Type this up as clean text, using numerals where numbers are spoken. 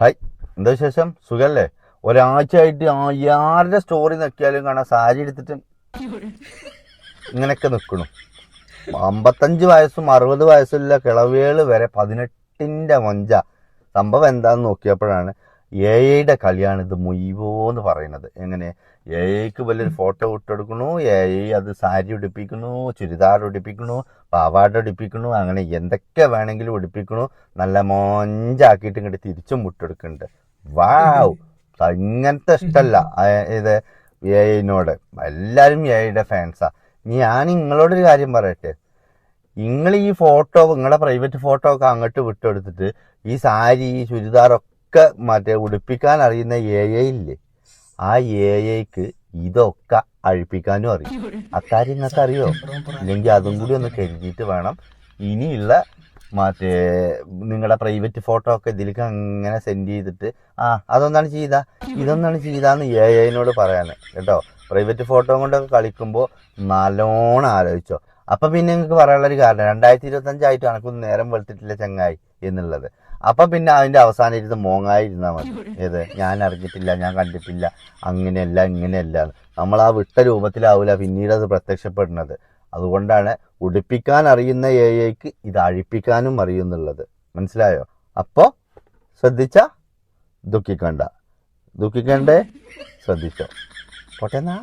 Hi, എന്താ വിശേഷം? സുഖല്ലേ? ഒരാഴ്ചയായിട്ട് ആരുടെ സ്റ്റോറി നോക്കിയാലും കാണാം സാരി എടുത്തിട്ട് ഇങ്ങനെയൊക്കെ നിൽക്കണു. 55 വയസ്സും 60 വയസ്സുള്ള കിളവേള് വരെ 18ന്റെ മൊഞ്ച. സംഭവം എന്താന്ന് നോക്കിയപ്പോഴാണ് എഐയുടെ കളിയാണ് ഇത് മുഴുവോന്ന് പറയുന്നത്. എങ്ങനെ എഐക്ക് വലിയൊരു ഫോട്ടോ ഇട്ടെടുക്കണു, എഐ അത് സാരി ഉടുപ്പിക്കണു, ചുരിദാർ ഉടുപ്പിക്കണു, പാവാട ഉടുപ്പിക്കണു, അങ്ങനെ എന്തൊക്കെ വേണമെങ്കിലും ഉടുപ്പിക്കണു. നല്ല മൊഞ്ചാക്കിയിട്ട് ഇങ്ങോട്ട് തിരിച്ചും വിട്ടെടുക്കുന്നുണ്ട്. വാവ്, ഇങ്ങനത്തെ ഇഷ്ടമല്ല ഇത് എഐനോട്. എല്ലാവരും എഐയുടെ ഫാൻസാ. ഞാൻ നിങ്ങളോടൊരു കാര്യം പറയട്ടെ, നിങ്ങൾ ഈ ഫോട്ടോ, നിങ്ങളുടെ പ്രൈവറ്റ് ഫോട്ടോ ഒക്കെ അങ്ങോട്ട് വിട്ടെടുത്തിട്ട് ഈ സാരി ഈ ചുരിദാറൊക്കെ മറ്റേ ഉടുപ്പിക്കാൻ അറിയുന്ന എഐ ഇല്ലേ, ആ എഐക്ക് ഇതൊക്കെ അഴിപ്പിക്കാനും അറിയും. അക്കാര്യം നിങ്ങൾക്ക് അറിയോ? ഇല്ലെങ്കിൽ അതും കൂടി ഒന്ന് കരുതിയിട്ട് വേണം ഇനിയുള്ള മറ്റേ നിങ്ങളുടെ പ്രൈവറ്റ് ഫോട്ടോ ഒക്കെ ഇതിലേക്ക് അങ്ങനെ സെൻഡ് ചെയ്തിട്ട് അതൊന്നാണ് ചെയ്താ ഇതൊന്നാണ് ചെയ്താന്ന് എഐനോട് പറയാന് കേട്ടോ. പ്രൈവറ്റ് ഫോട്ടോ കൊണ്ടൊക്കെ കളിക്കുമ്പോൾ നല്ലോണം ആലോചിച്ചോ. അപ്പൊ പിന്നെ നിങ്ങൾക്ക് പറയാനുള്ളൊരു കാരണം 2025 കണക്കൊന്നും നേരം വെളുത്തിട്ടില്ല ചങ്ങായി എന്നുള്ളത്. അപ്പൊ പിന്നെ അതിന്റെ അവസാനം ഇരുന്ന് മോങ്ങായിരുന്നാ മതി. ഏത് ഞാൻ അറിഞ്ഞിട്ടില്ല, ഞാൻ കണ്ടിട്ടില്ല, അങ്ങനെയല്ല ഇങ്ങനെയല്ല. നമ്മൾ ആ വിട്ട രൂപത്തിലാവൂല പിന്നീട് അത് പ്രത്യക്ഷപ്പെടുന്നത്. അതുകൊണ്ടാണ് ഉടുപ്പിക്കാൻ അറിയുന്ന എഐക്ക് ഇത് അഴിപ്പിക്കാനും അറിയുന്നുള്ളത്. മനസ്സിലായോ? അപ്പോ ശ്രദ്ധിച്ച ദുഃഖിക്കണ്ടേ, ശ്രദ്ധിച്ചോ. പോട്ടെന്നാ.